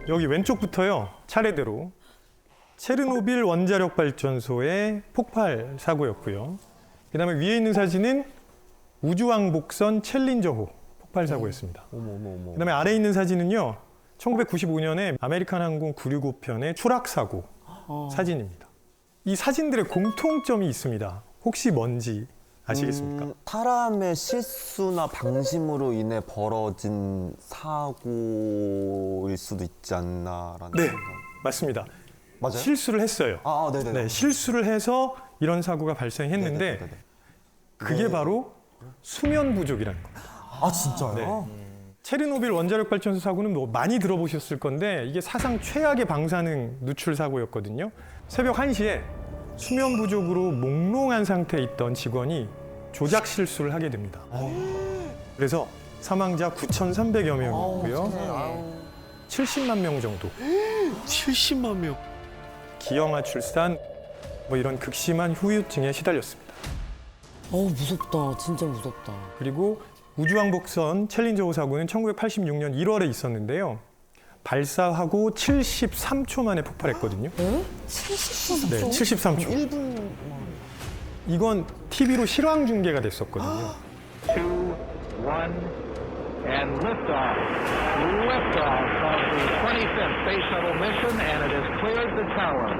여기 왼쪽부터요. 차례대로 체르노빌 원자력 발전소의 폭발 사고였고요. 그다음에 위에 있는 사진은 우주왕복선 챌린저호 폭발 사고였습니다. 그다음에 아래에 있는 사진은요. 1995년에 아메리칸 항공 965편의 추락 사고 사진입니다. 이 사진들의 공통점이 있습니다. 혹시 뭔지 아시겠습니까? 사람의 실수나 방심으로 인해 벌어진 사고일 수도 있지 않나라는 네, 생각. 맞습니다. 맞아요? 실수를 했어요. 네네. 네, 실수를 해서 이런 사고가 발생했는데 네네네네. 그게 바로 수면 부족이라는 겁니다. 아 진짜요? 네. 체르노빌 원자력 발전소 사고는 뭐 많이 들어보셨을 건데 이게 사상 최악의 방사능 누출 사고였거든요. 새벽 1시에 수면 부족으로 몽롱한 상태에 있던 직원이 조작 실수를 하게 됩니다. 그래서 사망자 9,300여 명이고요. 70만 명 정도. 70만 명. 기형아 출산, 뭐 이런 극심한 후유증에 시달렸습니다. 무섭다. 진짜 무섭다. 그리고 우주왕복선 챌린저호 사고는 1986년 1월에 있었는데요. 발사하고 73초 만에 폭발했거든요. 73초? 네, 73초. 1분. 이건 TV로 실황 중계가 됐었거든요. 2, 1, and liftoff. Liftoff of the 25th Space Shuttle mission, and it has cleared the tower.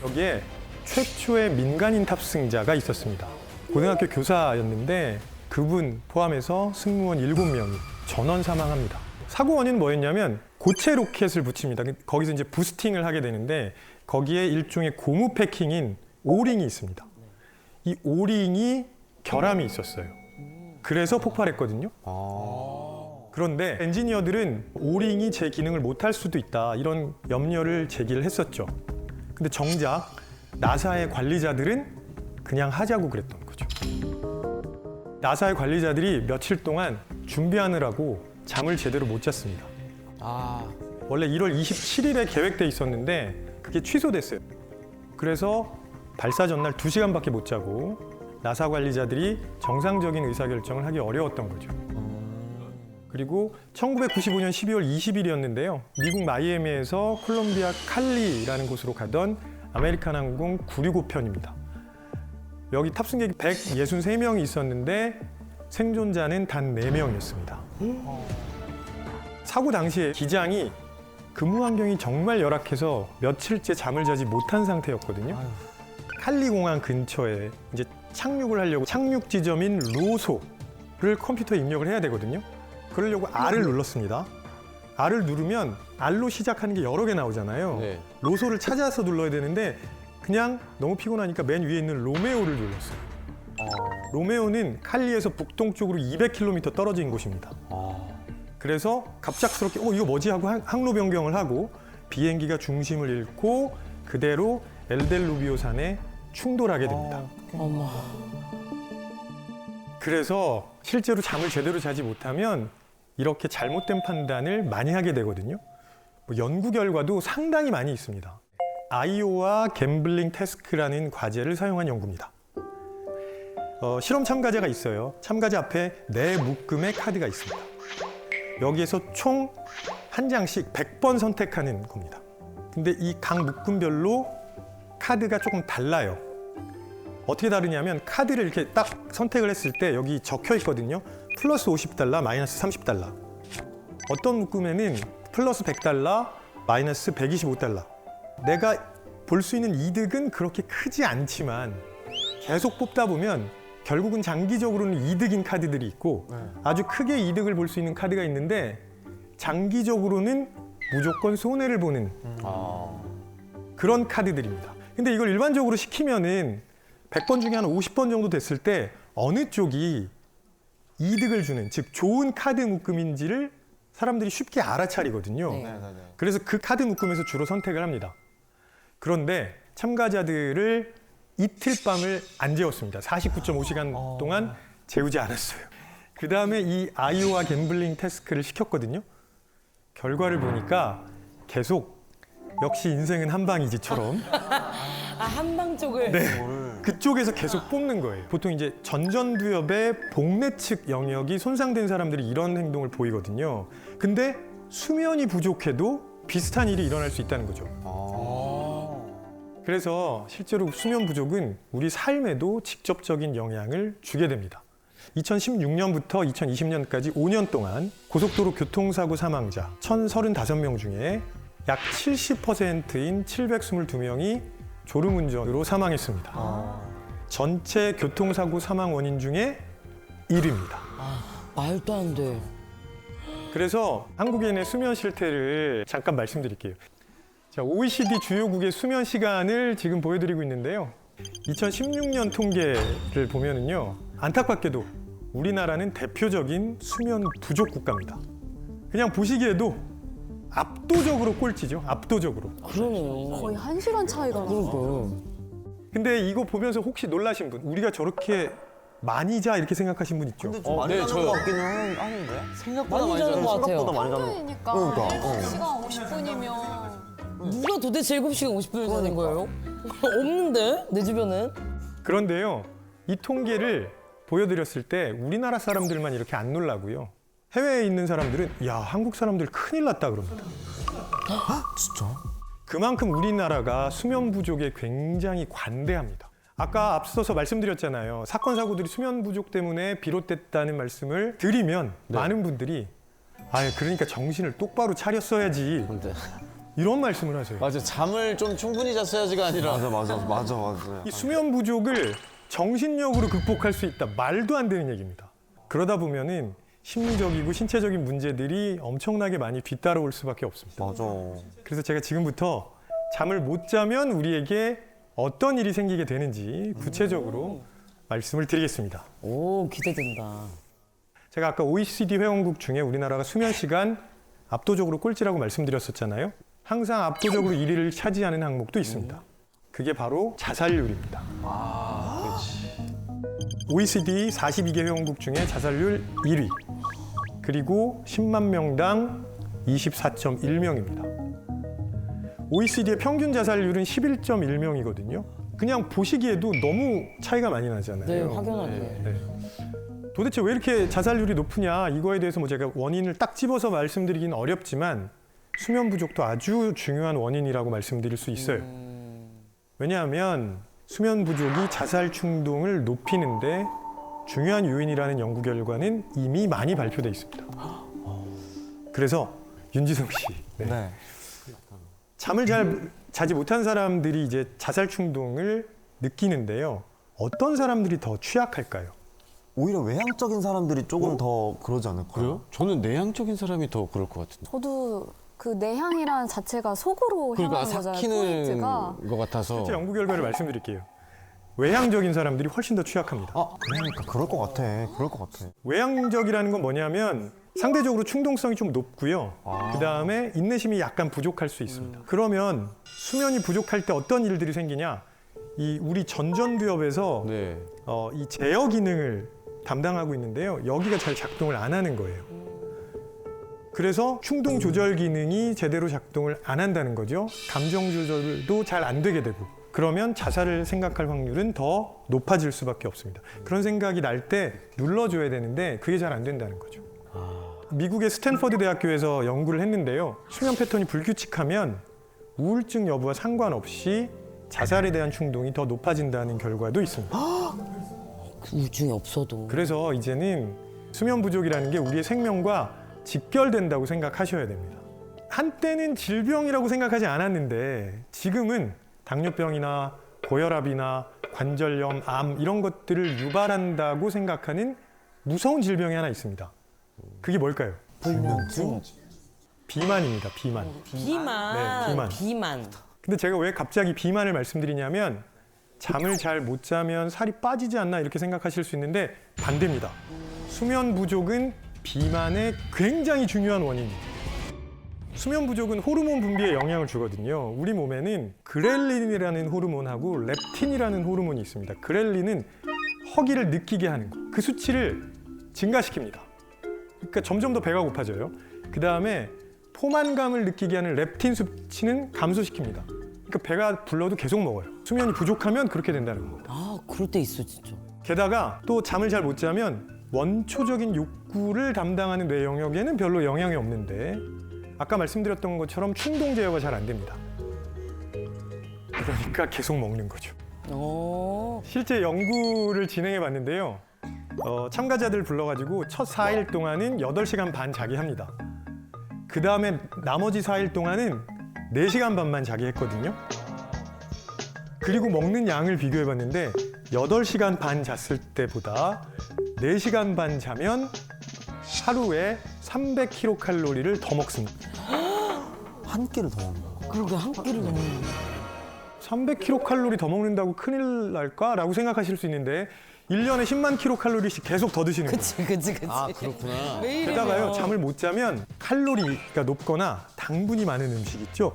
여기에 최초의 민간인 탑승자가 있었습니다. 고등학교 교사였는데 그분 포함해서 승무원 7명이 전원 사망합니다. 사고 원인은 뭐였냐면 고체 로켓을 붙입니다. 거기서 이제 부스팅을 하게 되는데 거기에 일종의 고무 패킹인 오링이 있습니다. 이 오링이 결함이 있었어요. 그래서 폭발했거든요. 그런데 엔지니어들은 오링이 제 기능을 못할 수도 있다 이런 염려를 제기를 했었죠. 근데 정작 나사의 관리자들은 그냥 하자고 그랬던 거죠. 나사의 관리자들이 며칠 동안 준비하느라고 잠을 제대로 못 잤습니다. 원래 1월 27일에 계획돼 있었는데 그게 취소됐어요. 그래서 발사 전날 2시간밖에 못 자고 나사 관리자들이 정상적인 의사결정을 하기 어려웠던 거죠. 그리고 1995년 12월 20일이었는데요. 미국 마이애미에서 콜롬비아 칼리라는 곳으로 가던 아메리칸 항공 965편입니다. 여기 탑승객이 163명이 있었는데 생존자는 단 4명이었습니다. 사고 당시에 기장이 근무 환경이 정말 열악해서 며칠째 잠을 자지 못한 상태였거든요. 칼리 공항 근처에 이제 착륙을 하려고 착륙 지점인 로소를 컴퓨터에 입력을 해야 되거든요. 그러려고 R을 눌렀습니다. R을 누르면 R로 시작하는 게 여러 개 나오잖아요. 네. 로소를 찾아서 눌러야 되는데 그냥 너무 피곤하니까 맨 위에 있는 로메오를 눌렀어요. 로메오는 칼리에서 북동쪽으로 200km 떨어진 곳입니다. 그래서 갑작스럽게 이거 뭐지 하고 항로 변경을 하고 비행기가 중심을 잃고 그대로 엘델루비오 산에 충돌하게 됩니다. 어머. 그래서 실제로 잠을 제대로 자지 못하면 이렇게 잘못된 판단을 많이 하게 되거든요. 연구 결과도 상당히 많이 있습니다. 아이오와 갬블링 태스크라는 과제를 사용한 연구입니다. 실험 참가자가 있어요. 참가자 앞에 네 묶음의 카드가 있습니다. 여기에서 총 한 장씩 100번 선택하는 겁니다. 근데 이 각 묶음별로 카드가 조금 달라요. 어떻게 다르냐면 카드를 이렇게 딱 선택을 했을 때 여기 적혀 있거든요. 플러스 $50, 마이너스 $30. 어떤 묶음에는 플러스 $100, 마이너스 $125. 내가 볼 수 있는 이득은 그렇게 크지 않지만 계속 뽑다 보면 결국은 장기적으로는 이득인 카드들이 있고 아주 크게 이득을 볼 수 있는 카드가 있는데 장기적으로는 무조건 손해를 보는 그런 카드들입니다. 근데 이걸 일반적으로 시키면은 100번 중에 한 50번 정도 됐을 때 어느 쪽이 이득을 주는, 즉 좋은 카드 묶음인지를 사람들이 쉽게 알아차리거든요. 그래서 그 카드 묶음에서 주로 선택을 합니다. 그런데 참가자들을 이틀 밤을 안 재웠습니다. 49.5시간 동안 재우지 않았어요. 그 다음에 이 아이오와 갬블링 태스크를 시켰거든요. 결과를 보니까 계속 역시 인생은 한 방이지처럼 한방 쪽을. 네. 그쪽에서 계속 뽑는 거예요. 보통 이제 전전두엽의 복내 측 영역이 손상된 사람들이 이런 행동을 보이거든요. 근데 수면이 부족해도 비슷한 일이 일어날 수 있다는 거죠. 그래서 실제로 수면 부족은 우리 삶에도 직접적인 영향을 주게 됩니다. 2016년부터 2020년까지 5년 동안 고속도로 교통사고 사망자 1,035명 중에 약 70%인 722명이 졸음운전으로 사망했습니다. 전체 교통사고 사망 원인 중에 1위입니다. 말도 안 돼. 그래서 한국인의 수면 실태를 잠깐 말씀드릴게요. 자, OECD 주요국의 수면 시간을 지금 보여드리고 있는데요. 2016년 통계를 보면은요, 안타깝게도 우리나라는 대표적인 수면 부족 국가입니다. 그냥 보시기에도 압도적으로 꼴찌죠. 압도적으로. 그러네요. 거의 1시간 차이가 나요. 그러니까. 근데 이거 보면서 혹시 놀라신 분, 우리가 저렇게 많이 자 이렇게 생각하신 분 있죠? 근데 좀 많이 자는 것 같기는 하는데? 생각보다 많이 자는 것 같아요. 생각보다 많이 자는 평균이니까 그러니까, 7시간 50분이면 누가 도대체 7시간 50분을 자는 거예요? 없는데? 내 주변엔? 그런데요, 이 통계를 보여드렸을 때 우리나라 사람들만 이렇게 안 놀라고요. 해외에 있는 사람들은 야, 한국 사람들 큰일 났다 그럽니다. 진짜? 그만큼 우리나라가 수면 부족에 굉장히 관대합니다. 아까 앞서서 말씀드렸잖아요. 사건 사고들이 수면 부족 때문에 비롯됐다는 말씀을 드리면 많은 분들이 그러니까 정신을 똑바로 차렸어야지 근데 이런 말씀을 하세요. 맞아, 잠을 좀 충분히 잤어야지가 아니라 맞아. 이 수면 부족을 정신력으로 극복할 수 있다. 말도 안 되는 얘기입니다. 그러다 보면은 심리적이고 신체적인 문제들이 엄청나게 많이 뒤따라올 수밖에 없습니다. 맞아. 그래서 제가 지금부터 잠을 못 자면 우리에게 어떤 일이 생기게 되는지 구체적으로 말씀을 드리겠습니다. 오, 기대된다. 제가 아까 OECD 회원국 중에 우리나라가 수면 시간 압도적으로 꼴찌라고 말씀드렸었잖아요. 항상 압도적으로 1위를 차지하는 항목도 있습니다. 그게 바로 자살률입니다. OECD 42개 회원국 중에 자살률 1위. 그리고 10만 명당 24.1명입니다. OECD의 평균 자살률은 11.1명이거든요. 그냥 보시기에도 너무 차이가 많이 나잖아요. 네, 확연하게. 네. 도대체 왜 이렇게 자살률이 높으냐, 이거에 대해서 뭐 제가 원인을 딱 집어서 말씀드리긴 어렵지만 수면 부족도 아주 중요한 원인이라고 말씀드릴 수 있어요. 왜냐하면 수면 부족이 자살 충동을 높이는데 중요한 요인이라는 연구 결과는 이미 많이 발표돼 있습니다. 그래서 윤지성 씨, 네. 잠을 잘 자지 못한 사람들이 이제 자살 충동을 느끼는데요. 어떤 사람들이 더 취약할까요? 오히려 외향적인 사람들이 조금 더 그러지 않을까요? 그래요? 저는 내향적인 사람이 더 그럴 것 같은데. 저도 그 내향이라는 자체가 속으로 그러니까 향하는 거잖아요. 삭히는 포인트가. 것 같아서. 실제 연구 결과를 말씀드릴게요. 외향적인 사람들이 훨씬 더 취약합니다. 그러니까 그럴 것 같아. 외향적이라는 건 뭐냐면 상대적으로 충동성이 좀 높고요. 그 다음에 인내심이 약간 부족할 수 있습니다. 그러면 수면이 부족할 때 어떤 일들이 생기냐? 이 우리 전전두엽에서 네. 이 제어 기능을 담당하고 있는데요. 여기가 잘 작동을 안 하는 거예요. 그래서 충동 조절 기능이 제대로 작동을 안 한다는 거죠. 감정 조절도 잘 안 되게 되고. 그러면 자살을 생각할 확률은 더 높아질 수밖에 없습니다. 그런 생각이 날 때 눌러줘야 되는데 그게 잘 안 된다는 거죠. 미국의 스탠퍼드 대학교에서 연구를 했는데요. 수면 패턴이 불규칙하면 우울증 여부와 상관없이 자살에 대한 충동이 더 높아진다는 결과도 있습니다. 그 우울증이 없어도. 그래서 이제는 수면 부족이라는 게 우리의 생명과 직결된다고 생각하셔야 됩니다. 한때는 질병이라고 생각하지 않았는데 지금은 당뇨병이나 고혈압이나 관절염, 암 이런 것들을 유발한다고 생각하는 무서운 질병이 하나 있습니다. 그게 뭘까요? 불면증. 비만입니다. 비만. 비만. 네, 비만. 근데 제가 왜 갑자기 비만을 말씀드리냐면 잠을 잘 못 자면 살이 빠지지 않나 이렇게 생각하실 수 있는데 반대입니다. 수면 부족은 비만의 굉장히 중요한 원인입니다. 수면 부족은 호르몬 분비에 영향을 주거든요. 우리 몸에는 그렐린이라는 호르몬하고 렙틴이라는 호르몬이 있습니다. 그렐린은 허기를 느끼게 하는 거. 그 수치를 증가시킵니다. 그러니까 점점 더 배가 고파져요. 그 다음에 포만감을 느끼게 하는 렙틴 수치는 감소시킵니다. 그러니까 배가 불러도 계속 먹어요. 수면이 부족하면 그렇게 된다는 겁니다. 아, 그럴 때 있어, 진짜. 게다가 또 잠을 잘 못 자면 원초적인 욕구를 담당하는 뇌 영역에는 별로 영향이 없는데 아까 말씀드렸던 것처럼 충동 제어가 잘 안 됩니다. 그러니까 계속 먹는 거죠. 어. 실제 연구를 진행해 봤는데요. 참가자들 불러가지고 첫 4일 동안은 8시간 반 자기 합니다. 그 다음에 나머지 4일 동안은 4시간 반만 자기 했거든요. 그리고 먹는 양을 비교해 봤는데 8시간 반 잤을 때보다 4시간 반 자면 하루에 300kcal를 더 먹습니다. 한 끼를 더 먹는 거. 그러게 한 끼를 먹는 거. 300kcal 더 먹는다고 큰일 날까라고 생각하실 수 있는데 1년에 10만 kcal씩 계속 더 드시는 거예요. 그치. 아, 그렇구나. 매일이면. 게다가요, 잠을 못 자면 칼로리가 높거나 당분이 많은 음식 있죠?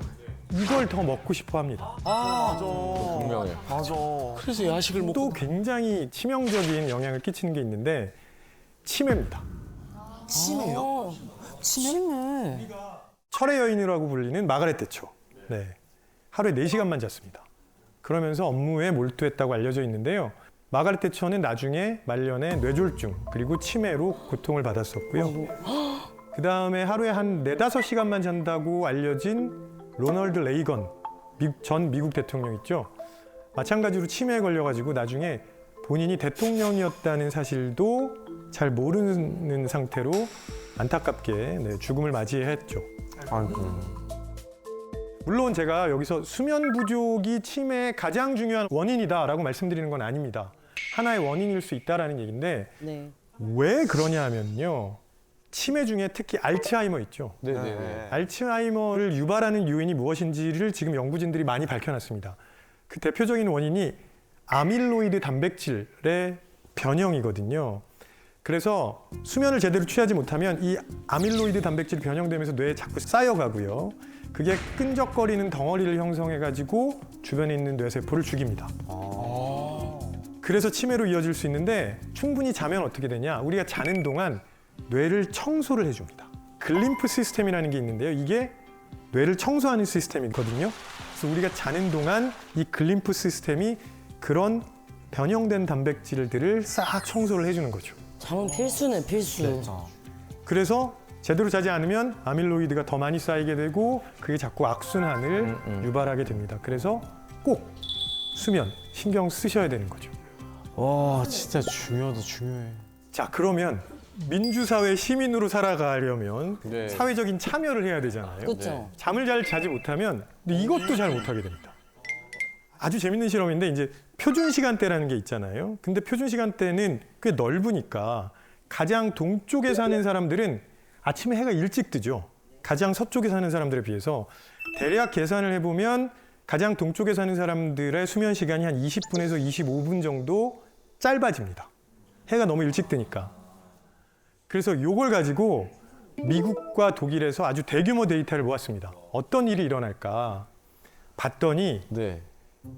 이걸 더 먹고 싶어 합니다. 분명해. 맞아. 그래서 야식을 먹고. 또 굉장히 치명적인 영향을 끼치는 게 있는데 치매입니다. 치매요? 치매. 철의 여인이라고 불리는 마가렛 대처. 네. 하루에 4시간만 잤습니다. 그러면서 업무에 몰두했다고 알려져 있는데요. 마가렛 대처는 나중에 말년에 뇌졸중 그리고 치매로 고통을 받았었고요. 그 다음에 하루에 한 4-5시간만 잔다고 알려진 로널드 레이건 전 미국 대통령 있죠. 마찬가지로 치매에 걸려가지고 나중에 본인이 대통령이었다는 사실도 잘 모르는 상태로 안타깝게 죽음을 맞이했죠. 아이고. 물론 제가 여기서 수면 부족이 치매의 가장 중요한 원인이다라고 말씀드리는 건 아닙니다. 하나의 원인일 수 있다라는 얘기인데 네. 왜 그러냐 하면요. 치매 중에 특히 알츠하이머 있죠. 네네네. 알츠하이머를 유발하는 요인이 무엇인지를 지금 연구진들이 많이 밝혀놨습니다. 그 대표적인 원인이 아밀로이드 단백질의 변형이거든요. 그래서 수면을 제대로 취하지 못하면 이 아밀로이드 단백질이 변형되면서 뇌에 자꾸 쌓여가고요. 그게 끈적거리는 덩어리를 형성해가지고 주변에 있는 뇌세포를 죽입니다. 그래서 치매로 이어질 수 있는데 충분히 자면 어떻게 되냐? 우리가 자는 동안 뇌를 청소를 해줍니다. 글림프 시스템이라는 게 있는데요. 이게 뇌를 청소하는 시스템이거든요. 그래서 우리가 자는 동안 이 글림프 시스템이 그런 변형된 단백질들을 싹 청소를 해주는 거죠. 잠은 필수네, 필수. 그래서 제대로 자지 않으면 아밀로이드가 더 많이 쌓이게 되고 그게 자꾸 악순환을 유발하게 됩니다. 그래서 꼭 수면 신경 쓰셔야 되는 거죠. 와, 진짜 중요하다, 중요해. 자, 그러면 민주사회 시민으로 살아가려면 네. 사회적인 참여를 해야 되잖아요. 그렇죠. 잠을 잘 자지 못하면 근데 이것도 잘 못하게 됩니다. 아주 재밌는 실험인데 이제 표준 시간대라는 게 있잖아요. 근데 표준 시간대는 꽤 넓으니까 가장 동쪽에 사는 사람들은 아침에 해가 일찍 뜨죠. 가장 서쪽에 사는 사람들에 비해서 대략 계산을 해보면 가장 동쪽에 사는 사람들의 수면 시간이 한 20분에서 25분 정도 짧아집니다. 해가 너무 일찍 뜨니까. 그래서 이걸 가지고 미국과 독일에서 아주 대규모 데이터를 모았습니다. 어떤 일이 일어날까 봤더니 네.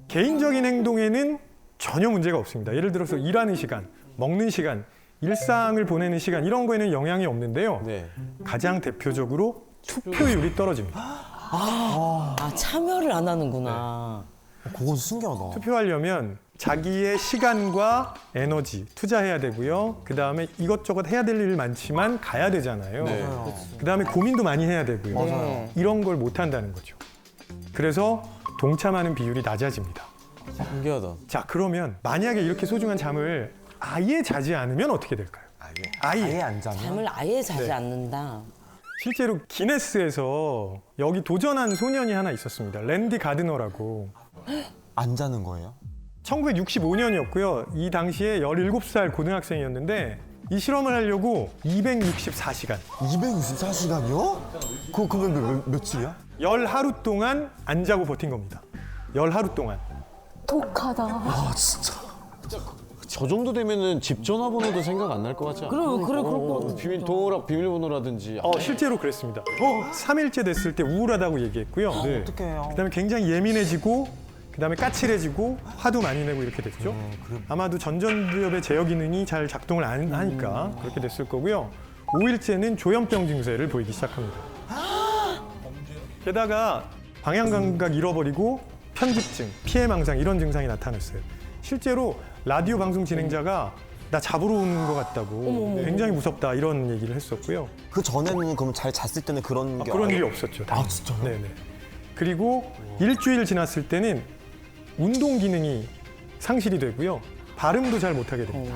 개인적인 행동에는 전혀 문제가 없습니다. 예를 들어서 일하는 시간, 먹는 시간, 일상을 보내는 시간 이런 거에는 영향이 없는데요. 네. 가장 대표적으로 투표율이 떨어집니다. 아, 참여를 안 하는구나. 그건 신기하다. 투표하려면 자기의 시간과 에너지 투자해야 되고요. 그 다음에 이것저것 해야 될 일 많지만 가야 되잖아요. 네. 그 다음에 고민도 많이 해야 되고요. 맞아요. 이런 걸 못 한다는 거죠. 그래서 동참하는 비율이 낮아집니다. 신기하다. 자, 그러면 만약에 이렇게 소중한 잠을 아예 자지 않으면 어떻게 될까요? 아예 안 자면? 잠을 아예 자지 네. 않는다. 실제로 기네스에서 여기 도전한 소년이 하나 있었습니다. 랜디 가드너라고. 안 자는 거예요? 1965년이었고요. 이 당시에 17살 고등학생이었는데 이 실험을 하려고 264시간, 264시간이요? 그러면 며칠이야? 10하루 동안 안 자고 버틴 겁니다. 10하루 동안. 독하다. 아 진짜. 저 정도 되면은 집 전화번호도 생각 안 날 것 같지 않아? 그럴 것 같아. 비밀번호라든지. 실제로 그랬습니다. 3일째 됐을 때 우울하다고 얘기했고요. 네. 어떡해요. 그다음에 굉장히 예민해지고 그다음에 까칠해지고 화도 많이 내고 이렇게 됐죠. 아마도 전전두엽의 제어 기능이 잘 작동을 안 하니까 그렇게 됐을 거고요. 5일째는 조현병 증세를 보이기 시작합니다. 게다가 방향 감각 잃어버리고 편집증, 피해망상 이런 증상이 나타났어요. 실제로 라디오 방송 진행자가 나 잡으러 오는 것 같다고 굉장히 무섭다 이런 얘기를 했었고요. 그 전에는 그럼 잘 잤을 때는 그런 게 그런 아예- 일이 없었죠. 다행히. 진짜요? 네네. 그리고 일주일 지났을 때는 운동 기능이 상실이 되고요. 발음도 잘 못하게 됩니다.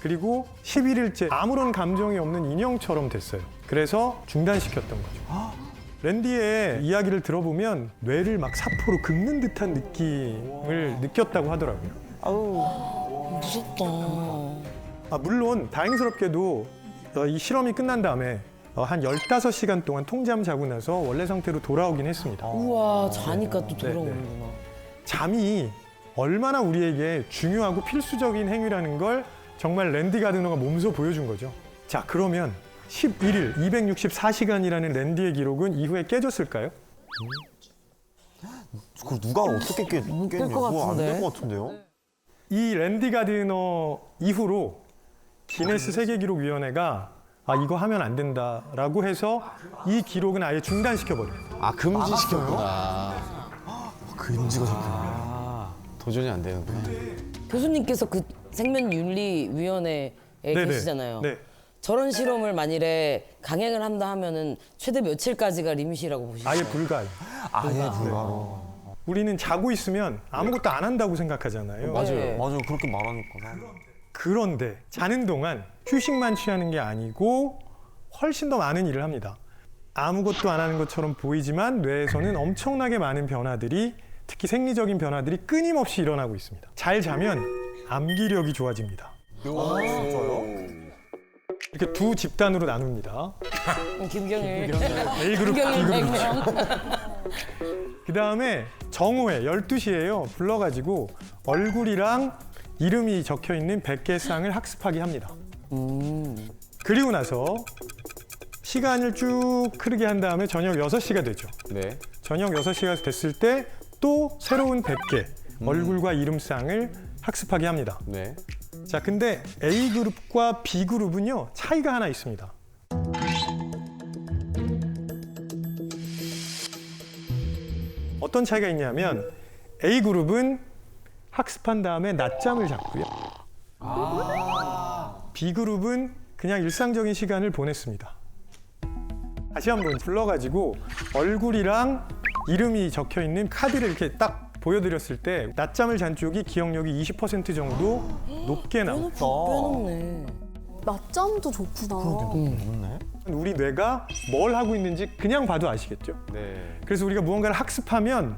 그리고 11일째 아무런 감정이 없는 인형처럼 됐어요. 그래서 중단시켰던 거죠. 랜디의 이야기를 들어보면 뇌를 막 사포로 긁는 듯한 느낌을 느꼈다고 하더라고요. 무섭다. 물론 다행스럽게도 이 실험이 끝난 다음에 한 15시간 동안 통잠 자고 나서 원래 상태로 돌아오긴 했습니다. 우와, 자니까 또 네, 돌아오는구나. 잠이 얼마나 우리에게 중요하고 필수적인 행위라는 걸 정말 랜디 가드너가 몸소 보여준 거죠. 자, 그러면 11일, 264시간이라는 랜디의 기록은 이후에 깨졌을까요? 그걸 누가 어떻게 깼겠냐? 깰것 같은데. 안될 것 같은데요? 이 랜디 가드너 이후로 기네스 세계기록위원회가 이거 하면 안 된다라고 해서 이 기록은 아예 중단시켜버립니다. 아, 금지시켰구나. 그 인지가 잡히네. 도전이 안 되는구나. 교수님께서 그 생명윤리위원회에 계시잖아요. 네. 저런 실험을 만일에 강행을 한다 하면은 최대 며칠까지가 리밋이라고 보시나요? 아예 불가요. 아예 불가로. 우리는 자고 있으면 아무것도 안 한다고 생각하잖아요. 네. 맞아요. 그렇게 말하니까. 그런데 자는 동안 휴식만 취하는 게 아니고 훨씬 더 많은 일을 합니다. 아무것도 안 하는 것처럼 보이지만 뇌에서는 엄청나게 많은 변화들이, 특히 생리적인 변화들이 끊임없이 일어나고 있습니다. 잘 자면 암기력이 좋아집니다. 이렇게 두 집단으로 나눕니다. 김경일. A그룹, 김경일 B그룹. 100명. 그 다음에 정오에 12시에요. 불러가지고 얼굴이랑 이름이 적혀있는 100개 쌍을 학습하게 합니다. 그리고 나서 시간을 쭉 흐르게 한 다음에 저녁 6시가 되죠. 네. 저녁 6시가 됐을 때 또 새로운 100개 얼굴과 이름쌍을 학습하게 합니다. 네. 자, 근데 A그룹과 B그룹은요, 차이가 하나 있습니다. 어떤 차이가 있냐면 A그룹은 학습한 다음에 낮잠을 잤고요. B그룹은 그냥 일상적인 시간을 보냈습니다. 다시 한번 불러가지고 얼굴이랑 이름이 적혀있는 카드를 이렇게 딱 보여드렸을 때 낮잠을 잔 쪽이 기억력이 20% 정도 높게 나옵니다. 빼놓네. 낮잠도 좋구나. 좋네. 우리 뇌가 뭘 하고 있는지 그냥 봐도 아시겠죠? 네. 그래서 우리가 무언가를 학습하면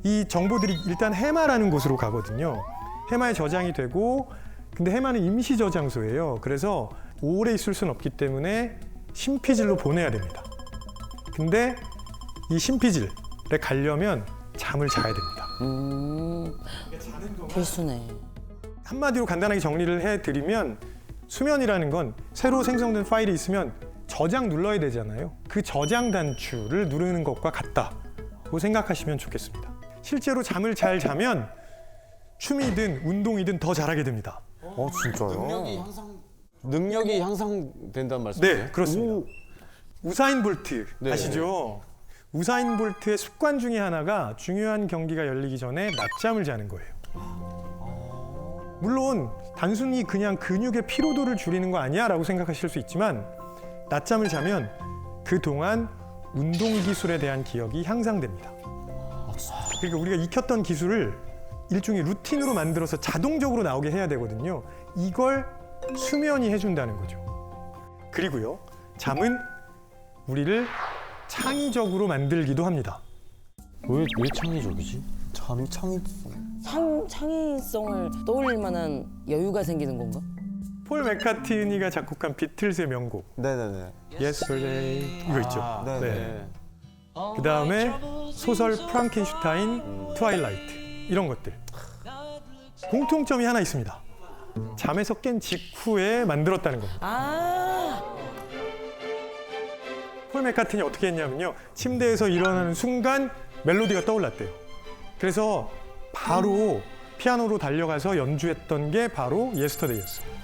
이 정보들이 일단 해마라는 곳으로 가거든요. 해마에 저장이 되고, 근데 해마는 임시 저장소예요. 그래서 오래 있을 수는 없기 때문에 심피질로 보내야 됩니다. 근데 이 심피질에 가려면 잠을 자야 됩니다. 필수네. 한마디로 간단하게 정리를 해드리면 수면이라는 건 새로 생성된 파일이 있으면 저장 눌러야 되잖아요. 그 저장 단추를 누르는 것과 같다고 생각하시면 좋겠습니다. 실제로 잠을 잘 자면 춤이든 운동이든 더 잘하게 됩니다. 진짜요? 능력이 향상된다는 말씀이세요? 네, 그렇습니다. 우사인 볼트 네. 아시죠? 우사인 볼트의 습관 중에 하나가 중요한 경기가 열리기 전에 낮잠을 자는 거예요. 물론 단순히 그냥 근육의 피로도를 줄이는 거 아니야 라고 생각하실 수 있지만 낮잠을 자면 그동안 운동 기술에 대한 기억이 향상됩니다. 그러니까 우리가 익혔던 기술을 일종의 루틴으로 만들어서 자동적으로 나오게 해야 되거든요. 이걸 수면이 해준다는 거죠. 그리고요, 잠은 우리를 창의적으로 만들기도 합니다. 왜 창의적이지? 잠이 창의성. 창의성을 떠올릴 만한 여유가 생기는 건가? 폴 맥카트니가 작곡한 비틀즈의 명곡 네네네. Yesterday 이거 있죠. 네. 네. 그 다음에 소설 프랑켄슈타인, 트와일라이트 이런 것들 공통점이 하나 있습니다. 잠에서 깬 직후에 만들었다는 겁니다. 폴 맥카트니 어떻게 했냐면요, 침대에서 일어나는 순간 멜로디가 떠올랐대요. 그래서 바로 피아노로 달려가서 연주했던 게 바로 예스터데이였어요.